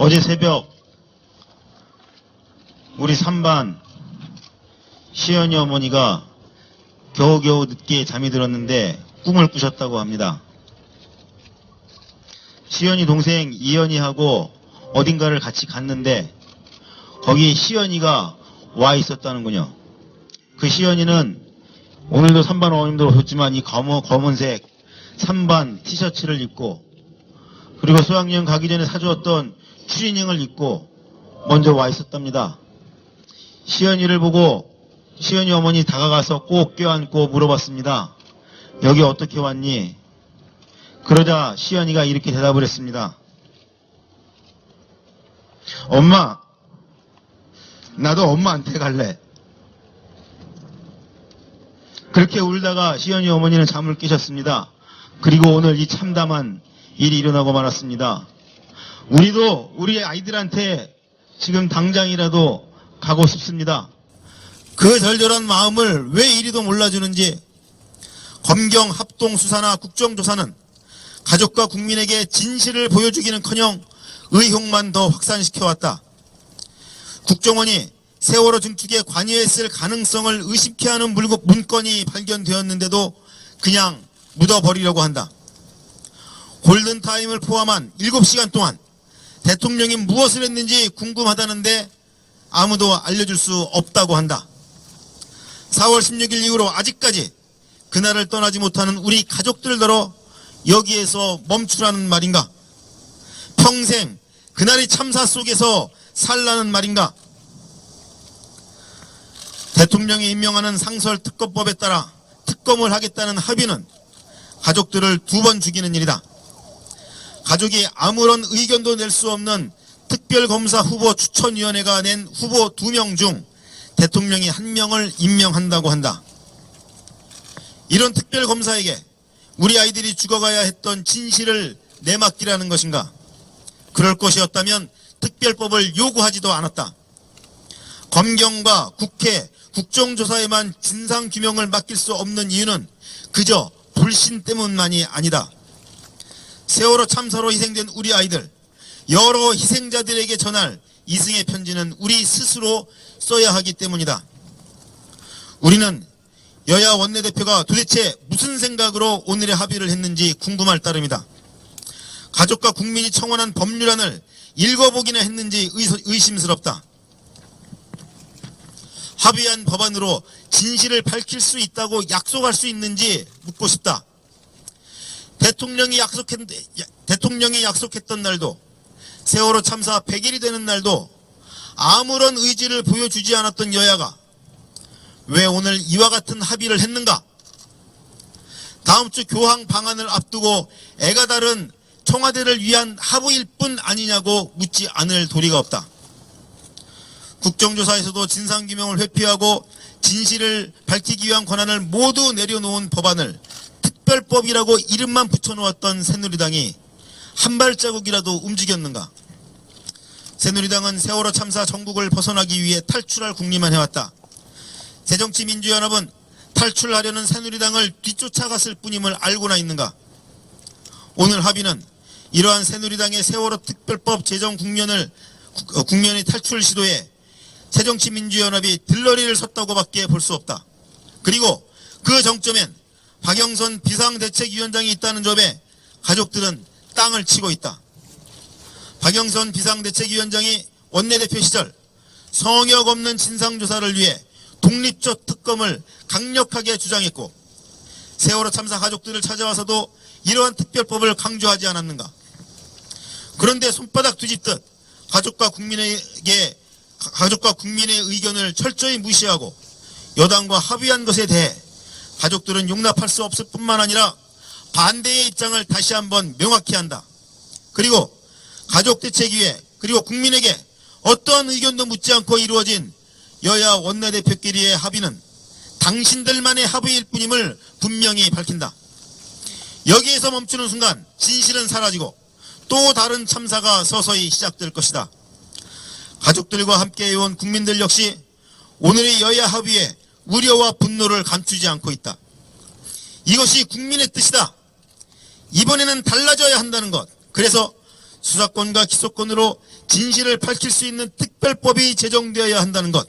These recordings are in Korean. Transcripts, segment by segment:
어제 새벽 우리 3반 시연이 어머니가 겨우겨우 늦게 잠이 들었는데 꿈을 꾸셨다고 합니다. 시연이 동생 이연이하고 어딘가를 같이 갔는데 거기 시연이가 와 있었다는군요. 그 시연이는 오늘도 3반 어머님들 오셨지만 이 검은색 3반 티셔츠를 입고 그리고 수학여행 가기 전에 사주었던 추리닝을 입고 먼저 와 있었답니다. 시연이를 보고 시연이 어머니 다가가서 꼭 껴안고 물어봤습니다. 여기 어떻게 왔니? 그러자 시연이가 이렇게 대답을 했습니다. 엄마, 나도 엄마한테 갈래. 그렇게 울다가 시연이 어머니는 잠을 깨셨습니다. 그리고 오늘 이 참담한 일이 일어나고 말았습니다. 우리도 우리 아이들한테 지금 당장이라도 가고 싶습니다. 그 절절한 마음을 왜 이리도 몰라주는지 검경 합동수사나 국정조사는 가족과 국민에게 진실을 보여주기는커녕 의혹만 더 확산시켜왔다. 국정원이 세월호 증축에 관여했을 가능성을 의심케 하는 문건이 발견되었는데도 그냥 묻어버리려고 한다. 골든타임을 포함한 7시간 동안 대통령이 무엇을 했는지 궁금하다는데 아무도 알려줄 수 없다고 한다. 4월 16일 이후로 아직까지 그날을 떠나지 못하는 우리 가족들더러 여기에서 멈추라는 말인가? 평생 그날의 참사 속에서 살라는 말인가? 대통령이 임명하는 상설특검법에 따라 특검을 하겠다는 합의는 가족들을 2번 죽이는 일이다. 가족이 아무런 의견도 낼 수 없는 특별검사 후보 추천위원회가 낸 후보 2명 중 대통령이 1명을 임명한다고 한다. 이런 특별검사에게 우리 아이들이 죽어가야 했던 진실을 내맡기라는 것인가? 그럴 것이었다면 특별법을 요구하지도 않았다. 검경과 국회, 국정조사에만 진상규명을 맡길 수 없는 이유는 그저 불신 때문만이 아니다. 세월호 참사로 희생된 우리 아이들, 여러 희생자들에게 전할 이승의 편지는 우리 스스로 써야 하기 때문이다. 우리는 여야 원내대표가 도대체 무슨 생각으로 오늘의 합의를 했는지 궁금할 따름이다. 가족과 국민이 청원한 법률안을 읽어보기나 했는지 의심스럽다. 합의한 법안으로 진실을 밝힐 수 있다고 약속할 수 있는지 묻고 싶다. 대통령이 약속했던 날도 세월호 참사 100일이 되는 날도 아무런 의지를 보여주지 않았던 여야가 왜 오늘 이와 같은 합의를 했는가? 다음 주 교황 방한을 앞두고 애가 다른 청와대를 위한 합의일 뿐 아니냐고 묻지 않을 도리가 없다. 국정조사에서도 진상규명을 회피하고 진실을 밝히기 위한 권한을 모두 내려놓은 법안을 특별법이라고 이름만 붙여놓았던 새누리당이 한 발자국이라도 움직였는가? 새누리당은 세월호 참사 전국을 벗어나기 위해 탈출할 국리만 해왔다. 새정치민주연합은 탈출하려는 새누리당을 뒤쫓아갔을 뿐임을 알고나 있는가? 오늘 합의는 이러한 새누리당의 세월호 특별법 제정 국면의 탈출 시도에 새정치민주연합이 들러리를 섰다고밖에 볼 수 없다. 그리고 그 정점엔 박영선 비상대책위원장이 있다는 점에 가족들은 땅을 치고 있다. 박영선 비상대책위원장이 원내대표 시절 성역 없는 진상조사를 위해 독립적 특검을 강력하게 주장했고 세월호 참사 가족들을 찾아와서도 이러한 특별법을 강조하지 않았는가? 그런데 손바닥 뒤집듯 가족과 국민의 의견을 철저히 무시하고 여당과 합의한 것에 대해 가족들은 용납할 수 없을 뿐만 아니라 반대의 입장을 다시 한번 명확히 한다. 그리고 가족대책위에 그리고 국민에게 어떠한 의견도 묻지 않고 이루어진 여야 원내대표끼리의 합의는 당신들만의 합의일 뿐임을 분명히 밝힌다. 여기에서 멈추는 순간 진실은 사라지고 또 다른 참사가 서서히 시작될 것이다. 가족들과 함께 해온 국민들 역시 오늘의 여야 합의에 우려와 분노를 감추지 않고 있다. 이것이 국민의 뜻이다. 이번에는 달라져야 한다는 것. 그래서 수사권과 기소권으로 진실을 밝힐 수 있는 특별법이 제정되어야 한다는 것,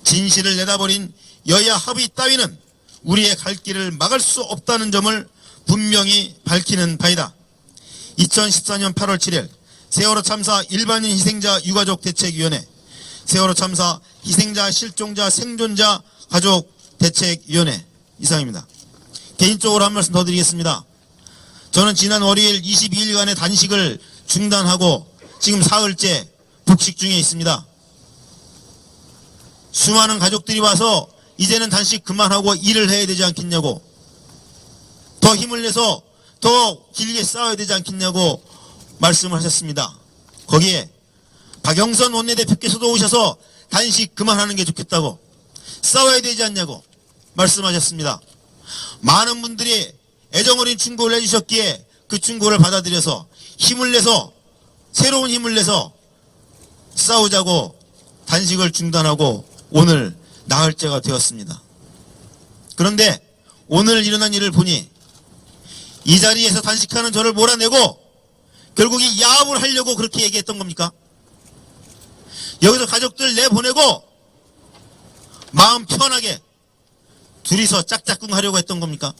진실을 내다버린 여야 합의 따위는 우리의 갈 길을 막을 수 없다는 점을 분명히 밝히는 바이다. 2014년 8월 7일 세월호 참사 일반인 희생자 유가족 대책위원회, 세월호 참사 희생자 실종자 생존자 가족 대책위원회 이상입니다. 개인적으로 한 말씀 더 드리겠습니다. 저는 지난 월요일 22일간의 단식을 중단하고 지금 사흘째 복식 중에 있습니다. 수많은 가족들이 와서 이제는 단식 그만하고 일을 해야 되지 않겠냐고, 더 힘을 내서 더 길게 싸워야 되지 않겠냐고 말씀을 하셨습니다. 거기에 박영선 원내대표께서도 오셔서 단식 그만하는 게 좋겠다고, 싸워야 되지 않냐고 말씀하셨습니다. 많은 분들이 애정어린 충고를 해주셨기에 그 충고를 받아들여서 힘을 내서, 새로운 힘을 내서 싸우자고 단식을 중단하고 오늘 나흘째가 되었습니다. 그런데 오늘 일어난 일을 보니 이 자리에서 단식하는 저를 몰아내고 결국 이 야합을 하려고 그렇게 얘기했던 겁니까? 여기서 가족들 내보내고 마음 편하게 둘이서 짝짝꿍 하려고 했던 겁니까?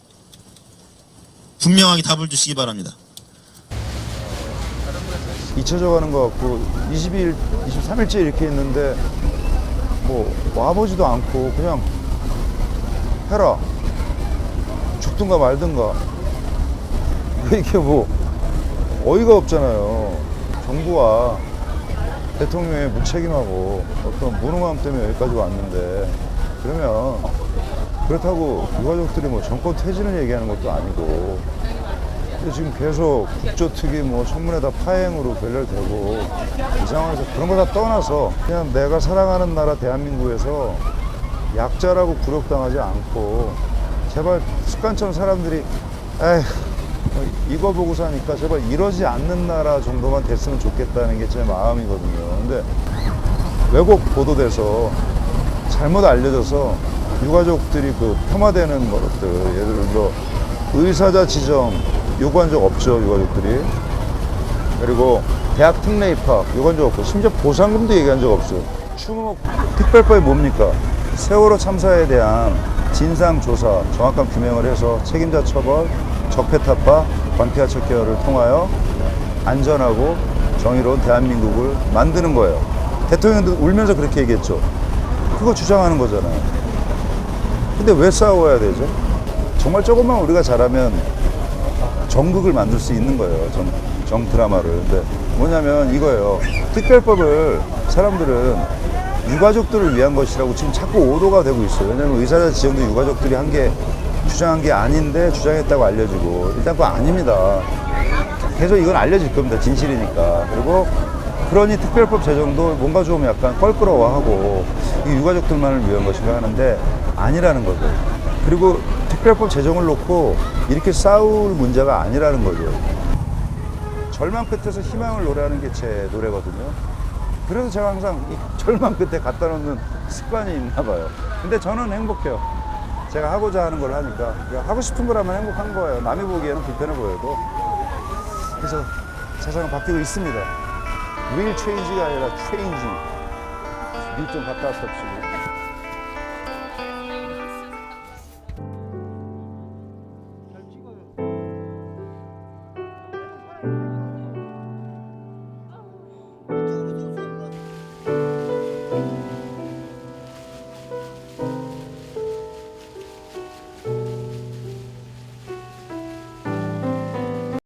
분명하게 답을 주시기 바랍니다. 잊혀져 가는 것 같고 22일, 23일째 이렇게 있는데 뭐 와보지도 않고 그냥 해라, 죽든가 말든가, 이게 뭐 어이가 없잖아요. 정부와 대통령의 무책임하고 어떤 무능함 때문에 여기까지 왔는데, 그러면 그렇다고 유가족들이 뭐 정권 퇴진을 얘기하는 것도 아니고, 근데 지금 계속 국조특위 뭐 청문회다 파행으로 결렬되고, 이 상황에서 그런 거 다 떠나서 그냥 내가 사랑하는 나라 대한민국에서 약자라고 굴욕당하지 않고 제발 습관처럼 사람들이 에휴 이거 보고 사니까 제발 이러지 않는 나라 정도만 됐으면 좋겠다는 게 제 마음이거든요. 근데 왜곡 보도돼서 잘못 알려져서 유가족들이 그 폄하되는 것들, 예를 들어 의사자 지정 요구한 적 없죠, 유가족들이. 그리고 대학 특례 입학 요구한 적 없고, 심지어 보상금도 얘기한 적 없어요. 추모 특별법이 뭡니까? 세월호 참사에 대한 진상조사, 정확한 규명을 해서 책임자 처벌, 적폐타파, 관피와 척결을 통하여 안전하고 정의로운 대한민국을 만드는 거예요. 대통령도 울면서 그렇게 얘기했죠. 그거 주장하는 거잖아요. 근데 왜 싸워야 되죠? 정말 조금만 우리가 잘하면 정극을 만들 수 있는 거예요. 정 드라마를. 근데 뭐냐면 이거예요. 특별법을 사람들은 유가족들을 위한 것이라고 지금 자꾸 오도가 되고 있어요. 왜냐면 의사자 지정도 유가족들이 주장한 게 아닌데 주장했다고 알려지고, 일단 그거 아닙니다. 계속 이건 알려질 겁니다. 진실이니까. 그리고 그러니 특별법 제정도 뭔가 좀 약간 껄끄러워하고 이게 유가족들만을 위한 것인가 하는데 아니라는 거죠. 그리고 특별법 제정을 놓고 이렇게 싸울 문제가 아니라는 거죠. 절망 끝에서 희망을 노래하는 게 제 노래거든요. 그래서 제가 항상 이 절망 끝에 갖다 놓는 습관이 있나 봐요. 근데 저는 행복해요. 제가 하고자 하는 걸 하니까. 하고 싶은 거라면 행복한 거예요. 남이 보기에는 불편해 보여도. 그래서 세상은 바뀌고 있습니다. real change가 아니라 change. 일 좀 갔다 왔다.